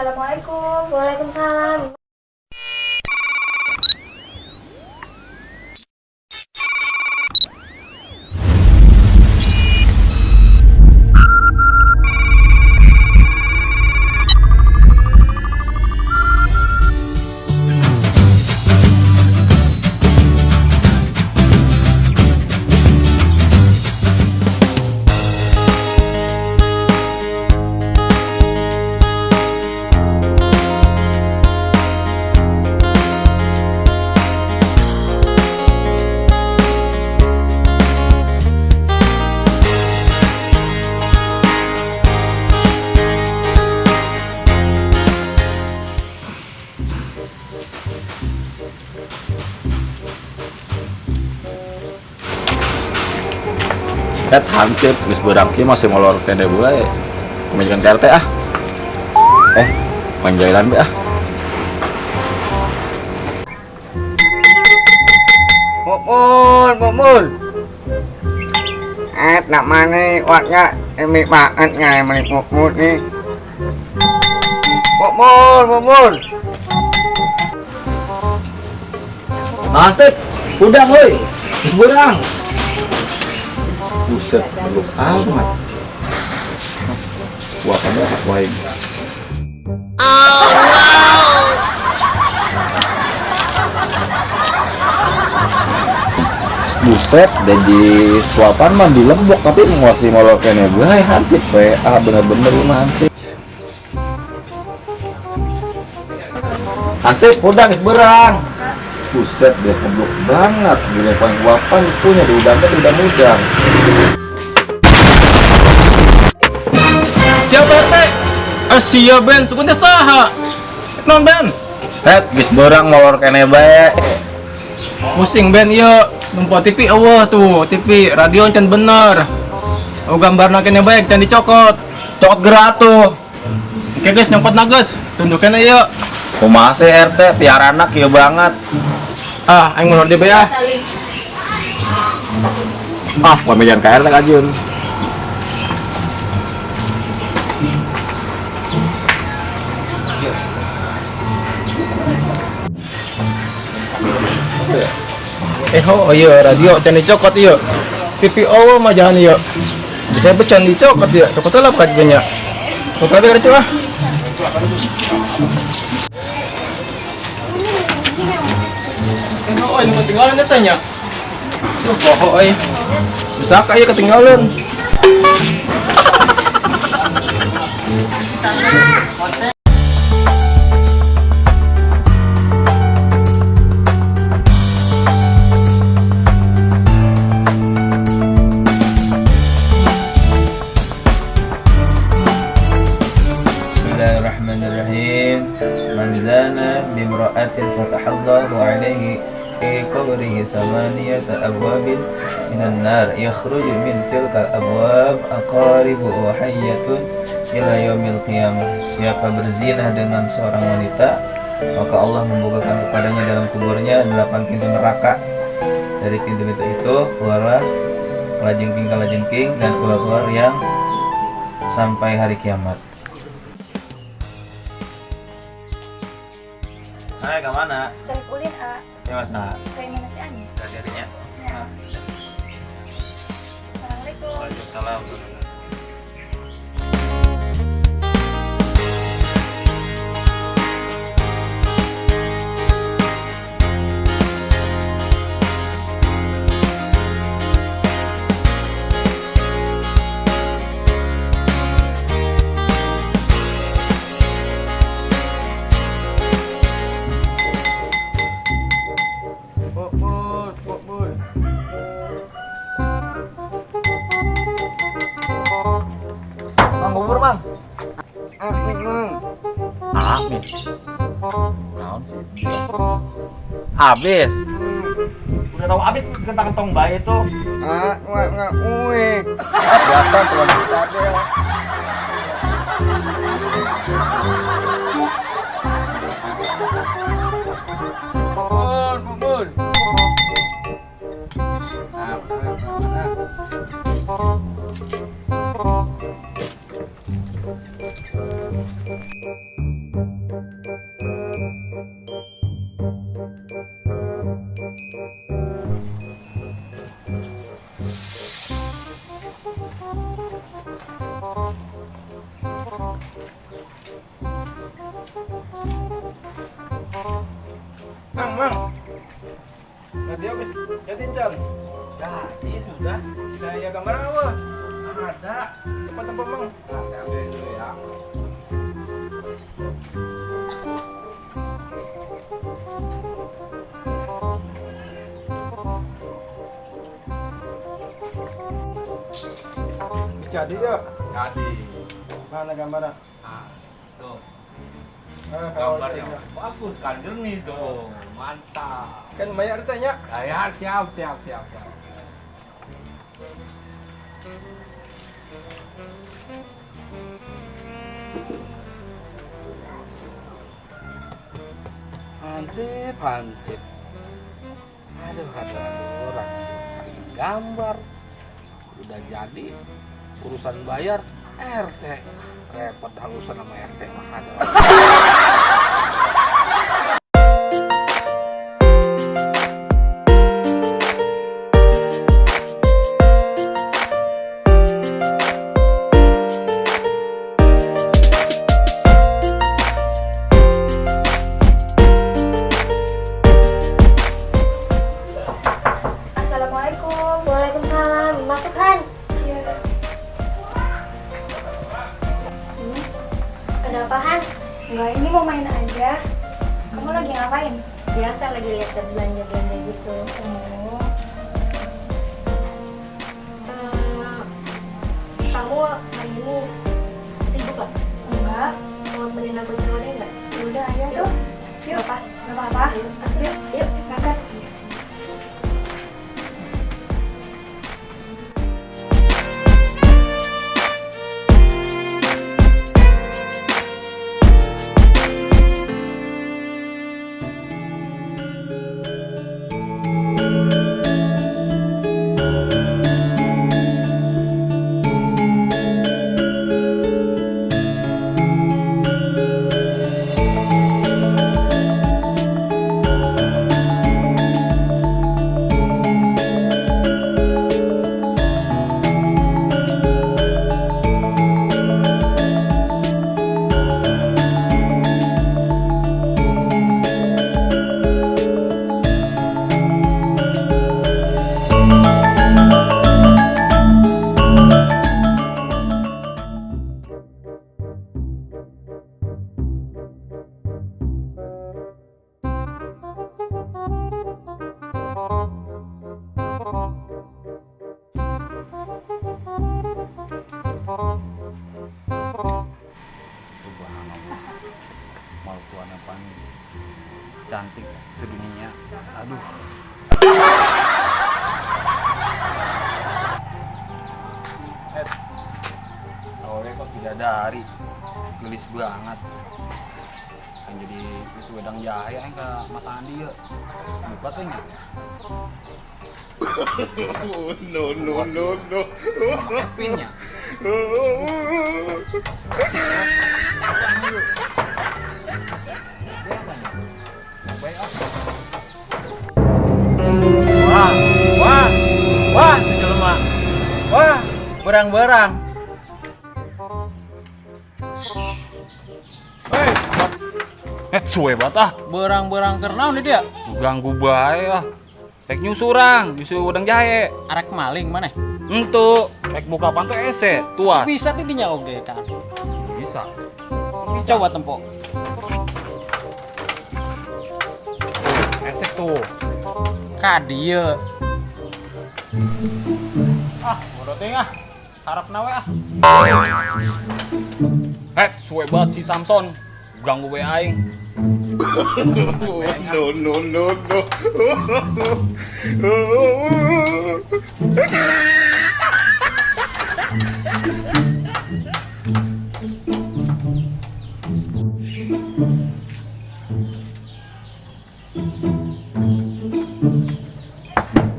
Assalamualaikum. Waalaikumsalam. Hansip geus beurang kieu masih molor kene bae. Pemajikan RT ah. Panjailan be ah. Mukmul. Nak mana waknya emi banget ngai menik mukmul nih. Mukmul. Hansip, udang euy. Geus beurang. Buset, belum amat. Wah, kamu wae. Buset, dan di suapan mah di lembok tapi masih molor kene bae hansip we. Bener-bener mah hansip. Hansip, udang geus beurang. Buset, dia keblok banget. Gini paling wapan punya di udangnya udah mudang. Siapa teh? Asia Ben, tukun teh saha? Non Ben. Geus beurang molor kene bae. Pusing Ben ieu. Numpuk TV eueuh tuh, TV radio can bener. Oh gambarna kene bae can dicokot. Cokot geura tuh. Oke geus nyokotna geus. Tundukeun ieu. Kumaha sih RT piarana kieu banget. Aing mundur deui ya. Pemilihan KR teh Ajun. Ieu radio can dicokot ieu. TV eueuh mah jangan ieu. Bisa becan dicokot ieu. Cokot lah ka nya. Cokot teh kada ah. Ini ketinggalan katanya. Tuh, bisa kayak ketinggalan. Bismillahirrahmanirrahim. Man zana bimra'atin fatahallahu alaihi fi qabrihi samaniyata abwabin minan nar yakhruju min tilkal abwab aqaribu wa hayyatun ila yaumil qiyamah. Siapa berzina dengan seorang wanita, maka Allah membukakan kepadanya dalam kuburnya 8 pintu neraka. Dari pintu-pintu itu keluarlah kalajengking dan ular-ular yang sampai hari kiamat. Hai, kemana? Tarik ulin Ya masa? kayak mana si Anis? Darinya? Ya. Assalamualaikum. Waalaikumsalam. Mukmul. Mang bubur, Mang. Habis. Naon sih? Habis. Udah tahu habis kentang-kentong bae itu. Nggak uik. Biasa tuh kita deh. Bubur. Nah. Jadi Chan. Jadi sudah. Saya gambar apa? Ada. Cepat tempat Mang. Saya ambil dulu ya. Jadi ya. Jadi. Mana gambarnya? Nah, tuh. Gambarnya. Gambarnya bagus kan jernih tuh. Mantap. Kan banyak ditanya. Ya, siap. Hansip. Aduh, orang gambar udah jadi urusan bayar RT repot dah urusan sama RT mah ada. Assalamualaikum. Waalaikumsalam. Masuk Han. Iya. Miss, kenapa Han? Enggak, ini mau main aja. Kamu lagi ngapain? Biasa lagi lihat belanja-belanja gitu. Oh. Kamu hari ini sibuk gak? Enggak. Mau temenin aku cari enggak? Udah, ayo tuh. Yuk. Apa? Enggak apa-apa. Yuk, berangkat. Mau tuan apa nih? Cantik sedunia. Aduh. Awalnya kok bidadari, gelis banget. Kan jadi terus wedang jahe yang ke Mas Andi ya. Buka tuh nya. No. Pinnya. Wah, jelema. Wah, berang-berang. Suwe banget ah. Berang-berang kernaon dia? Ganggu bae ah. Rek nyusurang, nyusu wedang jahe. Arek maling mana? Entu, rek buka pantu ese, tuas. Bisa tidinya oge kan. Bisa. Coba tempo. Esek tuh. Kadieu. Bodoh teh ah. Harapna we ah. Suwe banget si Samson. Ganggu bae aing. No.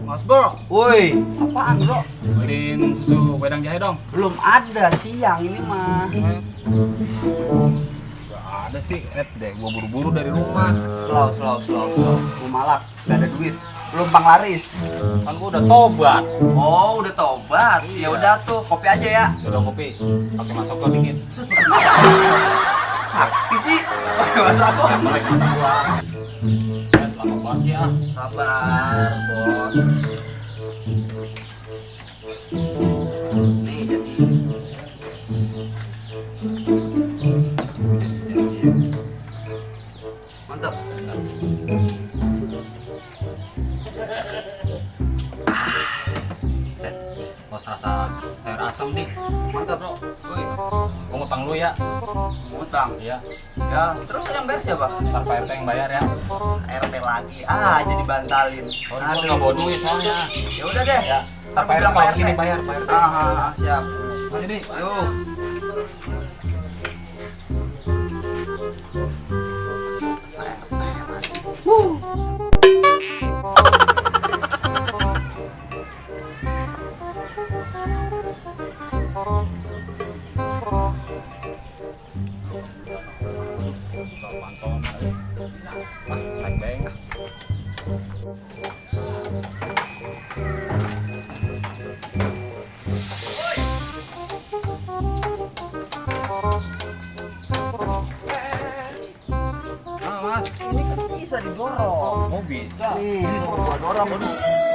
Mas Bro, Woi, apaan bro? beliin susu wedang jahe dong. Belum ada siang ini mah. Gak ada sih, deh gua buru-buru dari rumah. Slow. Mau malak, gak ada duit. Belum panglaris. Kan gua udah tobat. Oh, udah tobat. Ya udah tuh, kopi aja ya. Udah kopi, pakai masoko dikit. Sakti sih. Pakai masako. Melek mata gua. lama banget sih ah. Sabar, bos. Nih jadi. Mantap. Set. Bos rasa sayur asam nih. Mantap, bro. Woi, Gua ngutang lu ya. utang. Iya. Ya, terus yang bayar siapa? Ntar Pak RT yang bayar ya. RT lagi. Ah, jadi bantalin. Oh, gua nggak bawa duit soalnya. Ya udah deh. Ya. Ntar Pak gue RT bilang kalau Pak kesini RT. bayar Pak RT. Siap. Ayo deh. Yuk. Pantauan. Ah, naik beng. Ah, Mas. Ini kan bisa didorong. Oh, bisa. Nih, tuh gua dorong dulu.